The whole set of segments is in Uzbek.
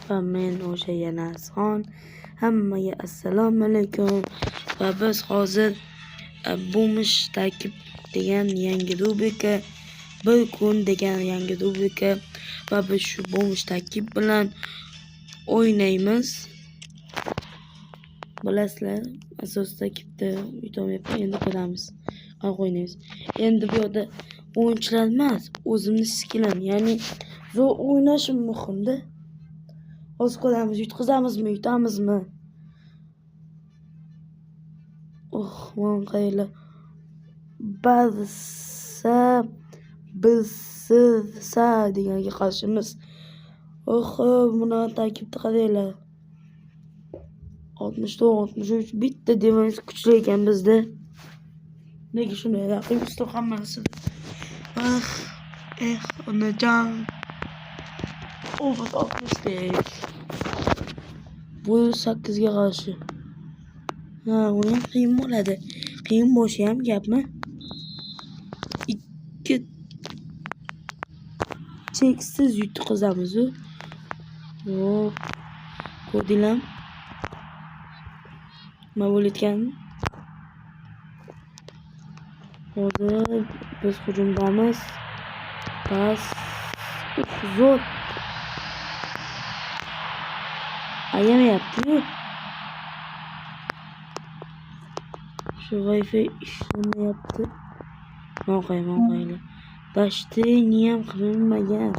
va men o'sha Yanasxon. Hammaga assalomu alaykum. Va biz hozir Bo'mish takib degan yangi rubrika, bir kun degan yangi rubrika va biz shu Bo'mish takib bilan o'ynaymiz. Bilasizlar, asos takibda yutolmayapman, endi ko'ramiz. Qanaqa o'ynaymiz. Endi bu yerda o'yinchilar emas, o'zimni skillim, ya'ni zo'r o'ynashim muhimda. Hozir ko'ramiz, yutqazamizmi, yutamizmi? Mana qaylar. Bilsa deganga qarshimiz. Buni takibni qaranglar. 64-63 bitta defens kuchli ekan bizda. Nega shunday raqib ustoq hammasi? Onajon. Over 65. Bu 8 ga qarshi. Uni ham qiyin bo'ladi. Qiyin bo'lishi ham gapmi? 2 cheksiz yutqazamiz. Hop. Ko'rdinglar? Nima bo'layotgan? Hozir biz hujumdamiz. Pas. Zo'r. Ayamayapti. Şu Wi-Fi ishlamayapti. Mo'qaylar. Dashti niyam qilinmagan.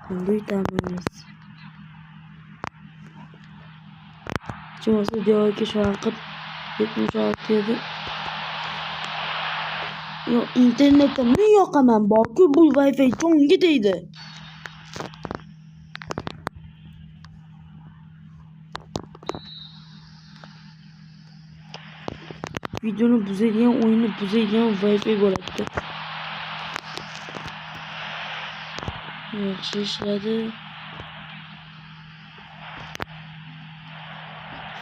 Endi yutamiz. Chunki diyorga sharqib 76 edi. Yo, internetimni yoqaman, borku bu Wi-Fi cho'ngi deydi. Videoni buzadigan, o'yinni buzadigan Wi-Fi bo'ladi. Yaxshi ishladi.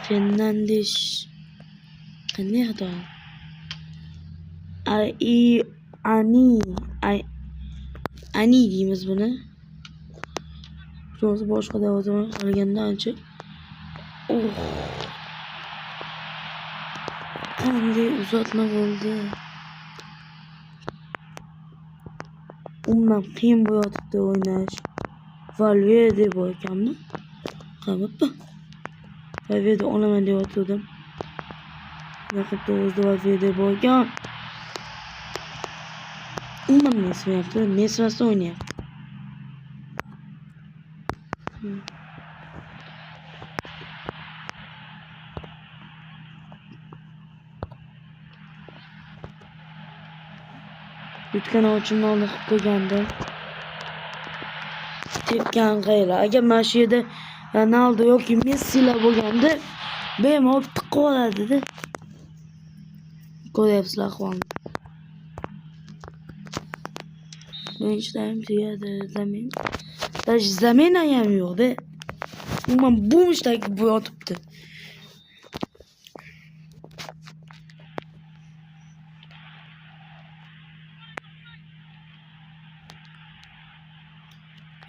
Fernandes. Qanday xato? Ani deymiz buni. Sho'si boshqa davozdan qolganda ancha. Qanday uzatma bo'ldi. Umuman qiyin bo'lyapti o'ynash. Valverde bor ekanmi? Qarabmi? Valverde olaman deb o'tdim. Raqibda o'zida Valverde bor ekan. Umuman Messi o'ynayapti. Yutgan ochimni olib qo'yganda tepgan qaylar. Agar mana shu yerda Ronaldo yoki Messilar bo'lganda bemalol tiqib oladi-da. Ko'ryapsizlar ahvolni. Birinchidan tugadi zamin. Zamina ham yo'q-da. Umuman Bo'mish takib bu yotibdi.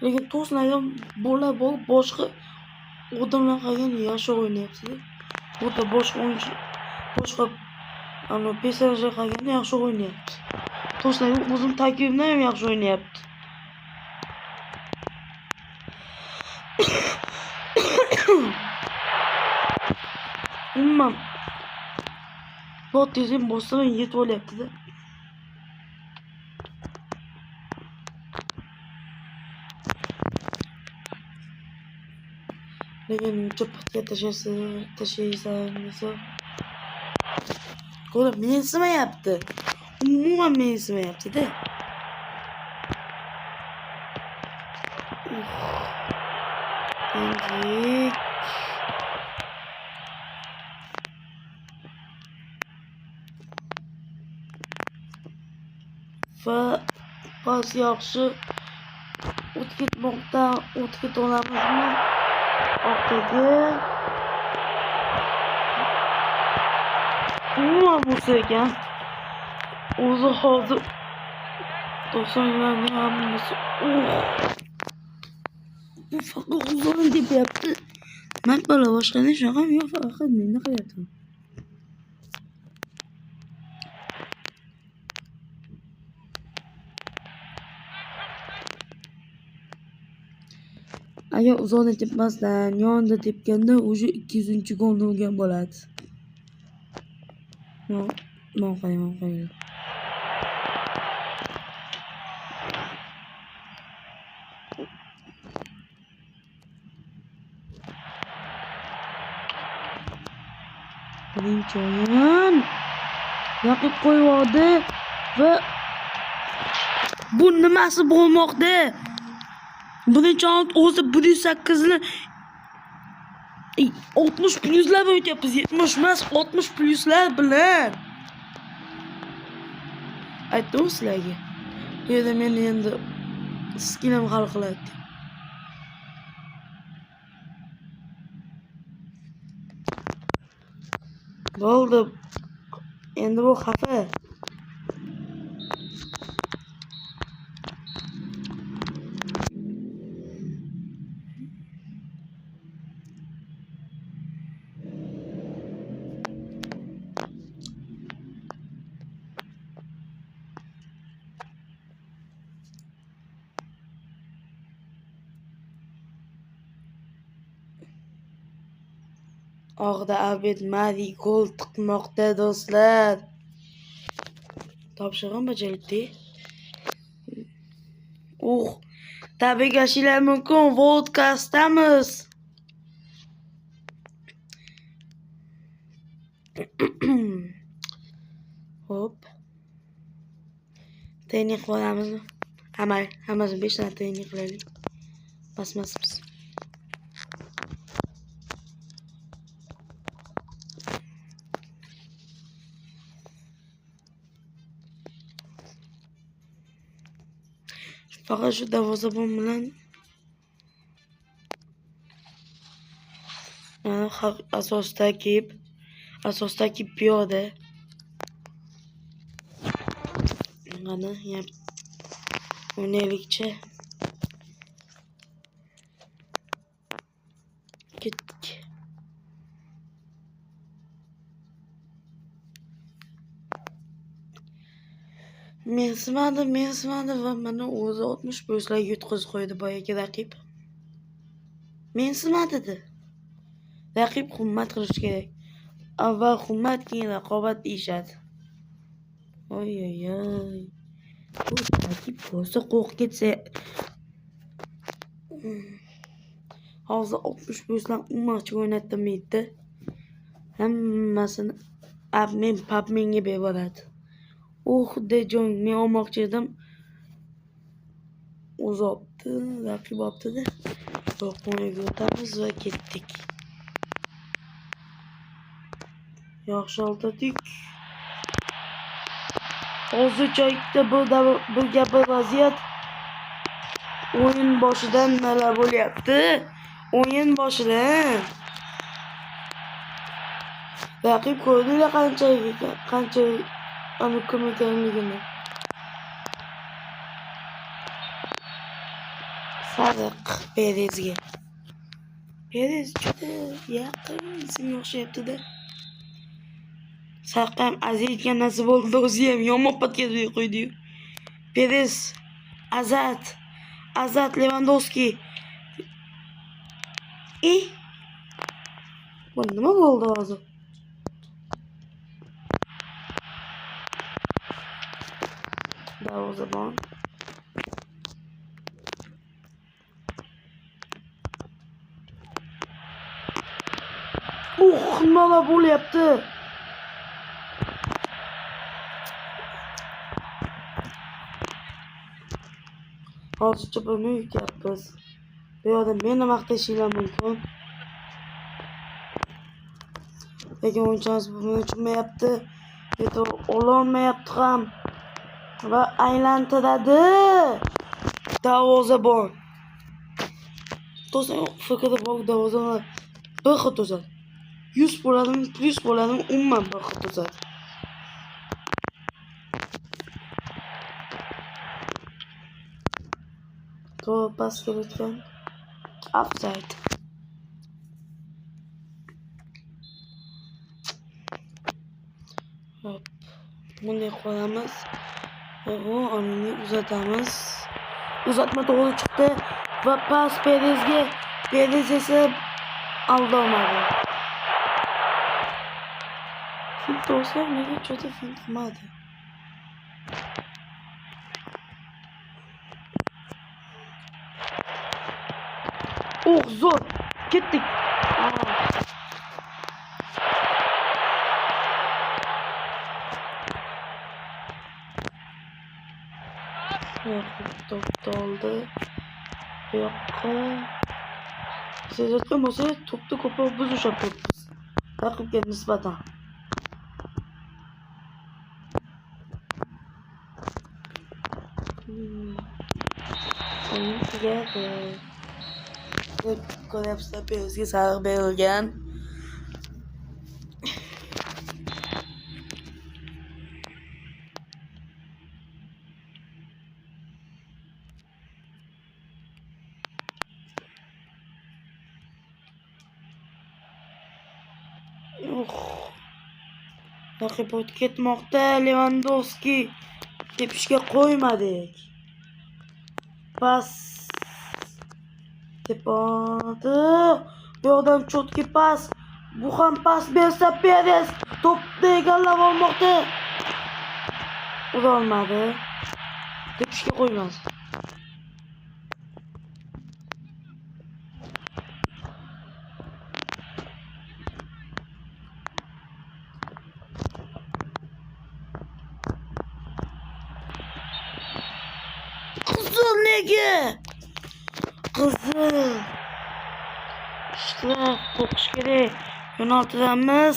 Lekin to'slarga bo'lar boshqa odamlar qilgan yaxshi o'ynayapti. Burada boshqa o'yinchi, boshqa PSG qilganda yaxshi o'ynayapti. To'slarga o'zim takibimdan ham yaxshi o'ynayapti. Umuman bot dizim bossam yetib olyapti-da. Lekin cho'pga tashlaysan. Ko'rib, mensimayapti. Umuman mensimayapti-da. Endik. Va pas yaxshi o'tib ketmoqda. O'tib keta olamizmi? Orqaga umuman bo'lsa ekan o'zi hozir 90 hammasi Bu faqat uzun deb yapti. Men bola boshqani shunaqam yo'q, faqat meni qilyapman. Agar uzun tepmasdan yonida tepganda уже 200-chi golni urgan bo'ladi. Non qo'ying. Birinchi o'yin raqib qo'yvordi va bu nimasi bo'lmoqda? Birinchi raund o'zi 108 ni 60 plyuslar bilan o'tyapmiz. 70 emas, 60 plyuslar bilan. Aytdim sizlarga. Bu yerda meni endi skilim hal qiladi. Bo'ldi. Endi bu xafa. Og'da Abed Madi gol tiqmoqda do'stlar. Topshirgan bajaribdi. Tabriklashingiz mumkin. Vodkastamiz. Hop. Trening qilamizmi? Hammasi 5 ta trening qilaylik. Basmasmiz. Faqat shu darvozabon bilan asosdagi piyoda mana o'ynaylikchi ketdik. Mensimadi va mana o'zi 60 plyuslarga yutqazib qo'ydi boyagi raqib. Mensimadi. Raqib hurmat qilish kerak. Avval hurmat, keyin raqobat deyishadi. Oy. Bu raqib bo'lsa qo'rqib ketsa. Hozir 60 plyuslar umoqchi o'ynatmaydi. Hammasini PUBG'ga beradi. Xuddi jon men olmoqchi edim. O'zi olibdi, raqib olibdi-da. Qo'yib o'tamiz va ketdik. Yaxshi oldik. Hozircha bir gap vaziyat. O'yin boshidan nima bo'lyapti? O'yin boshidan raqib ko'rdilar qancha muhim ekanligini. Sariq Perezga. Perez juda yaqin ismi o'xshayapti-da. Sarqam azizga nasib bo'ldi, o'zi ham yomon patkazib qo'ydi. Perez, Azat Lewandowski. Bu nima bo'ldi hozir? Darvozabon. Nima bo'lyapti? Hozircha buni yutyapmiz. Bu yerda meni maqtashingiz mumkin. Lekin o'yinchimiz buni tushunmayapti. E'tibor ololmayapti ham. Va aylantiradi. Darvozabon. To'sang fikrda bor darvozabon bir xil to'sadi. 100 bo'ladimi, plyus bo'ladimi, umuman bir xil to'sadi. To'p pastga o'tgan. Offside. Hop. Bunday qo'yamiz. O'rnini uzatamiz. Uzatma to'g'ri chiqdi va pas Perezga. Perez esa aldamadi. Fint olsa nega cho'ta fint qilmadi? Zo'r. Ketdik. Top oldi. Bu yoqqa. Sezayotgan bo'lsa, to'pni ko'proq biz ushlab turibmiz. Raqibga nisbatan. Tugadi. Ko'ryapsizlar, Perezga sariq berilgan. Raqib o'tib ketmoqda. Lewandowski tepishga qo'ymadik. Pas tepadi. Bu yoqdan cho'tki pas. Bu ham pas bersa Perez to'pni egallab olmoqda. Ura olmadi. Tepishga qo'ymadi. Qizil nega? Qizil. Shtraf to'qish kerak. Yo'naltiramiz.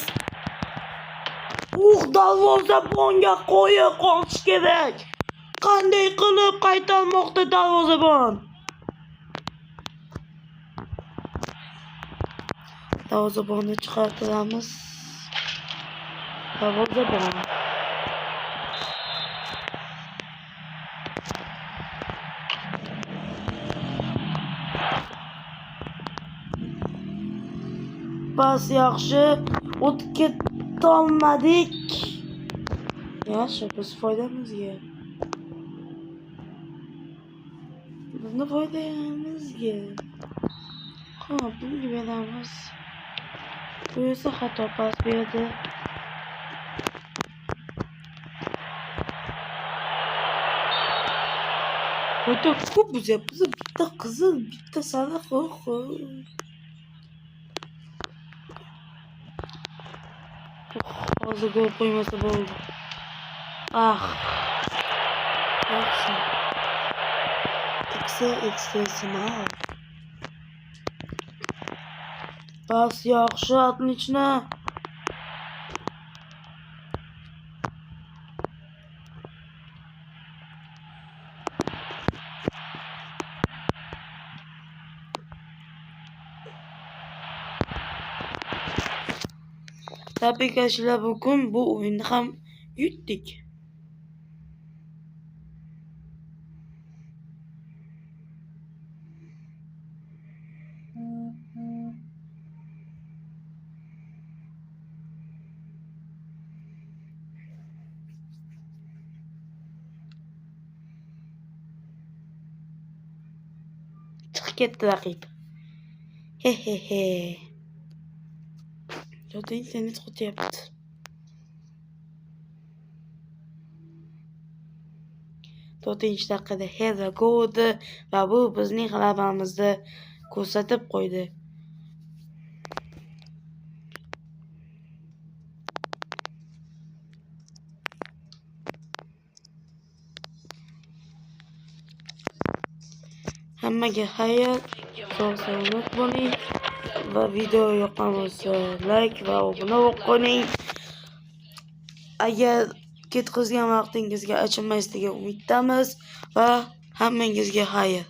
Darvozabonga qo'yib qolish kerak. Qanday qilib qaytarmoqda darvozabon? Darvozabonni chiqartiramiz. Darvozabon. Pas yaxshi, o'tib ketolmadik. Yaxshi, biz foydamizga. Bizni foydamizga. Xo'p, bunga beramiz. Bu esa xato pas berdi. Foyda ko'p buzyapmiz. Bitta qizil, bitta sariq. Hozir gol qo'ymasa bo'ldi. Yaxshi. Ekstremal. Pas yaxshi, отлично. Tabriklar, bugun bu o'yinni ham yutdik. Chiqib ketdi raqib. He. Yo'q, internet qo'tyapti. To'rtinchi daqiqada Heza goldi va bu bizning g'alabamizni ko'rsatib qo'ydi. Hammaga xayr, sog'-salomat bo'ling va video yoqqan bo'lsa like va obuna bo'ling. Agar ketkizgan vaqtingizga achinmaysiz degan umiddamiz va hammangizga xayr.